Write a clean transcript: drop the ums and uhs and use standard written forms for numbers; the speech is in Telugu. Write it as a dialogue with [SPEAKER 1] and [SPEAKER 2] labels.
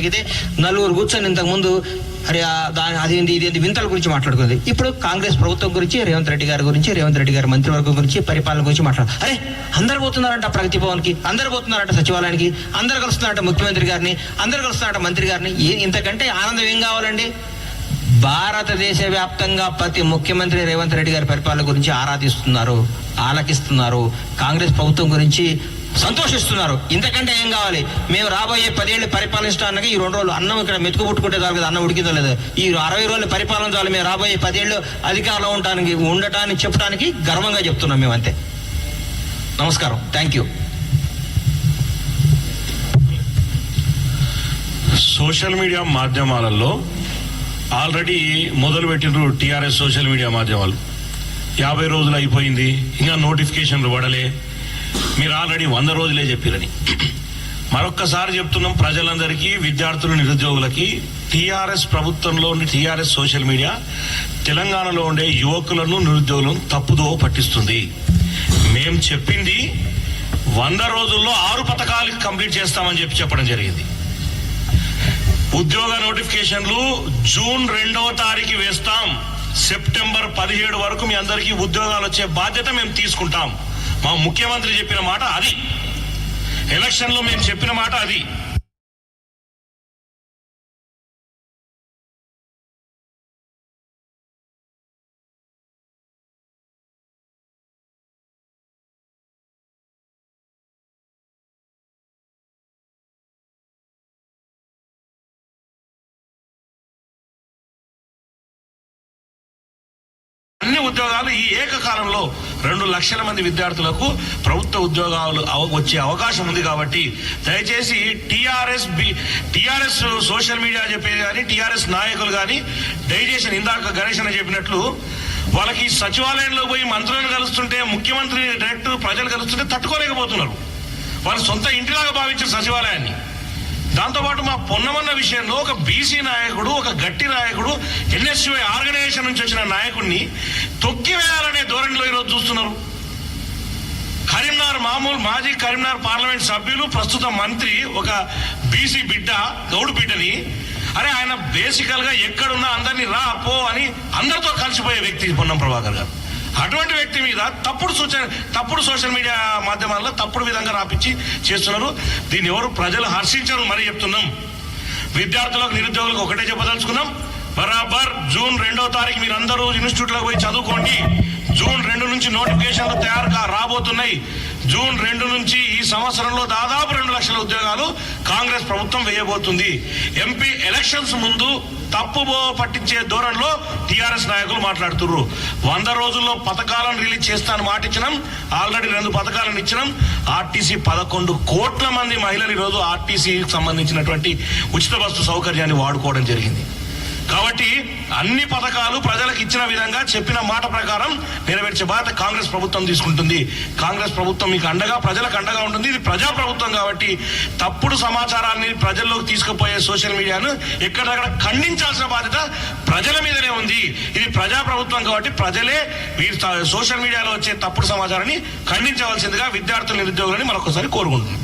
[SPEAKER 1] అయితే నలుగురు కూర్చొని ఇంతకుముందు అరే అదేంటి ఇదేంటి వింతల గురించి మాట్లాడుకుంది. ఇప్పుడు కాంగ్రెస్ ప్రభుత్వం గురించి, రేవంత్ రెడ్డి గారి గురించి, రేవంత్ రెడ్డి గారి మంత్రివర్గం గురించి, పరిపాలన గురించి మాట్లాడు. అరే అందరు పోతున్నారంట ప్రగతి భవన్కి, అందరు పోతున్నారంట సచివాలయానికి, అందరు కలుస్తున్నారంట ముఖ్యమంత్రి గారిని, అందరు కలుస్తున్నారంట మంత్రి గారిని. ఇంతకంటే ఆనందం ఏం కావాలండి? భారతదేశ వ్యాప్తంగా ప్రతి ముఖ్యమంత్రి రేవంత్ రెడ్డి గారి పరిపాలన గురించి ఆరాధిస్తున్నారు, ఆలకిస్తున్నారు, కాంగ్రెస్ ప్రభుత్వం గురించి సంతోషిస్తున్నారు. ఇంతకంటే ఏం కావాలి? మేము రాబోయే 10 ఏళ్ళు పరిపాలించడానికి ఈ 2 రోజులు అన్నం ఇక్కడ మెతుకు పుట్టుకుంటే చాలు కదా, అన్నం ఉడికిందో లేదు, ఈ 60 రోజులు పరిపాలన చాలు. మేము రాబోయే 10 ఏళ్ళు అధికారంలో ఉండటానికి చెప్పడానికి గర్వంగా చెప్తున్నాం మేము, అంతే. నమస్కారం, థ్యాంక్ యూ.
[SPEAKER 2] సోషల్ మీడియా మాధ్యమాలలో ఆల్రెడీ మొదలు పెట్టినరు టీఆర్ఎస్ సోషల్ మీడియా మాధ్యమాలు. 50 రోజులు అయిపోయింది, ఇంకా నోటిఫికేషన్లు పడలే, మీరు ఆల్రెడీ 100 రోజులే చెప్పిరని. మరొక్కసారి చెప్తున్నాం ప్రజలందరికీ, విద్యార్థులు, నిరుద్యోగులకి, టీఆర్ఎస్ ప్రభుత్వంలో ఉండే టీఆర్ఎస్ సోషల్ మీడియా తెలంగాణలో ఉండే యువకులను, నిరుద్యోగులను తప్పుదో పట్టిస్తుంది. మేం చెప్పింది 100 రోజుల్లో 6 పథకాలు కంప్లీట్ చేస్తామని చెప్పడం జరిగింది. ఉద్యోగ నోటిఫికేషన్లు జూన్ 2వ తారీఖు వేస్తాం, సెప్టెంబర్ 17 వరకు మీ అందరికీ ఉద్యోగాలు వచ్చే బాధ్యత మేము తీసుకుంటాం. మా ముఖ్యమంత్రి చెప్పిన మాట అది, ఎలక్షన్ లో మేము చెప్పిన మాట అది. అన్ని ఉద్యోగాలు ఈ ఏకకాలంలో 2 లక్షల మంది విద్యార్థులకు ప్రభుత్వ ఉద్యోగాలు వచ్చే అవకాశం ఉంది. కాబట్టి దయచేసి టీఆర్ఎస్ సోషల్ మీడియా చెప్పేది కానీ, టీఆర్ఎస్ నాయకులు కానీ దయచేసి ఇందాక గణేష్ అని చెప్పినట్లు వాళ్ళకి సచివాలయంలో పోయి మంత్రులను కలుస్తుంటే, ముఖ్యమంత్రి డైరెక్ట్ ప్రజలు కలుస్తుంటే తట్టుకోలేకపోతున్నారు. వాళ్ళు సొంత ఇంటిలాగా భావించారు సచివాలయాన్ని. దాంతోపాటు మా పొన్నమన్న విషయంలో ఒక బీసీ నాయకుడు, ఒక గట్టి నాయకుడు, ఎన్ఎస్యుఐ ఆర్గనైజేషన్ నుంచి వచ్చిన నాయకుడిని తొక్కివేయాలనే ధోరణిలో ఈరోజు చూస్తున్నారు. మాజీ కరీంనగర్ పార్లమెంట్ సభ్యులు, ప్రస్తుత మంత్రి, ఒక బీసీ బిడ్డ, గౌడు బిడ్డని, అరే ఆయన బేసికల్ గా ఎక్కడున్నా అందరినీ రా పో అని అందరితో కలిసిపోయే వ్యక్తి పొన్నం ప్రభాకర్ గారు. అటువంటి వ్యక్తి మీద తప్పుడు సోషల్ మీడియా మాధ్యమాల్లో తప్పుడు విధంగా రాపించి చేస్తున్నారు. దీన్ని ఎవరు ప్రజలు హర్షించరు. మరి చెప్తున్నాం, విద్యార్థులకు, నిరుద్యోగులకు ఒకటే చెప్పదలుచుకున్నాం, బరాబర్ జూన్ 2వ తారీఖు మీరు అందరూ ఇన్స్టిట్యూట్లకు పోయి చదువుకోండి. జూన్ 2 నుంచి నోటిఫికేషన్లు తయారుగా రాబోతున్నాయి. జూన్ 2 నుంచి ఈ సంవత్సరంలో దాదాపు 2 లక్షల ఉద్యోగాలు కాంగ్రెస్ ప్రభుత్వం వేయబోతుంది. ఎంపీ ఎలక్షన్స్ ముందు తప్పుబో పట్టించే ధోరణిలో టీఆర్ఎస్ నాయకులు మాట్లాడుతున్నారు. 100 రోజుల్లో పథకాలను రిలీజ్ చేస్తాను మాట ఇచ్చినాం, ఆల్రెడీ 2 పథకాలను ఇచ్చినాం. ఆర్టీసీ 11 కోట్ల మంది మహిళలు ఈరోజు ఆర్టీసీకి సంబంధించినటువంటి ఉచిత బస్సు సౌకర్యాన్ని వాడుకోవడం జరిగింది. కాబట్టి అన్ని పథకాలు ప్రజలకు ఇచ్చిన విధంగా, చెప్పిన మాట ప్రకారం నెరవేర్చే బాధ్యత కాంగ్రెస్ ప్రభుత్వం తీసుకుంటుంది. కాంగ్రెస్ ప్రభుత్వం మీకు అండగా, ప్రజలకు అండగా ఉంటుంది. ఇది ప్రజా ప్రభుత్వం కాబట్టి తప్పుడు సమాచారాన్ని ప్రజల్లోకి తీసుకుపోయే సోషల్ మీడియాను ఎక్కడక్కడ ఖండించాల్సిన బాధ్యత ప్రజల మీదనే ఉంది. ఇది ప్రజా ప్రభుత్వం కాబట్టి ప్రజలే సోషల్ మీడియాలో వచ్చే తప్పుడు సమాచారాన్ని ఖండించవలసిందిగా విద్యార్థులు, నిరుద్యోగులని మరొకసారి కోరుకుంటున్నాం.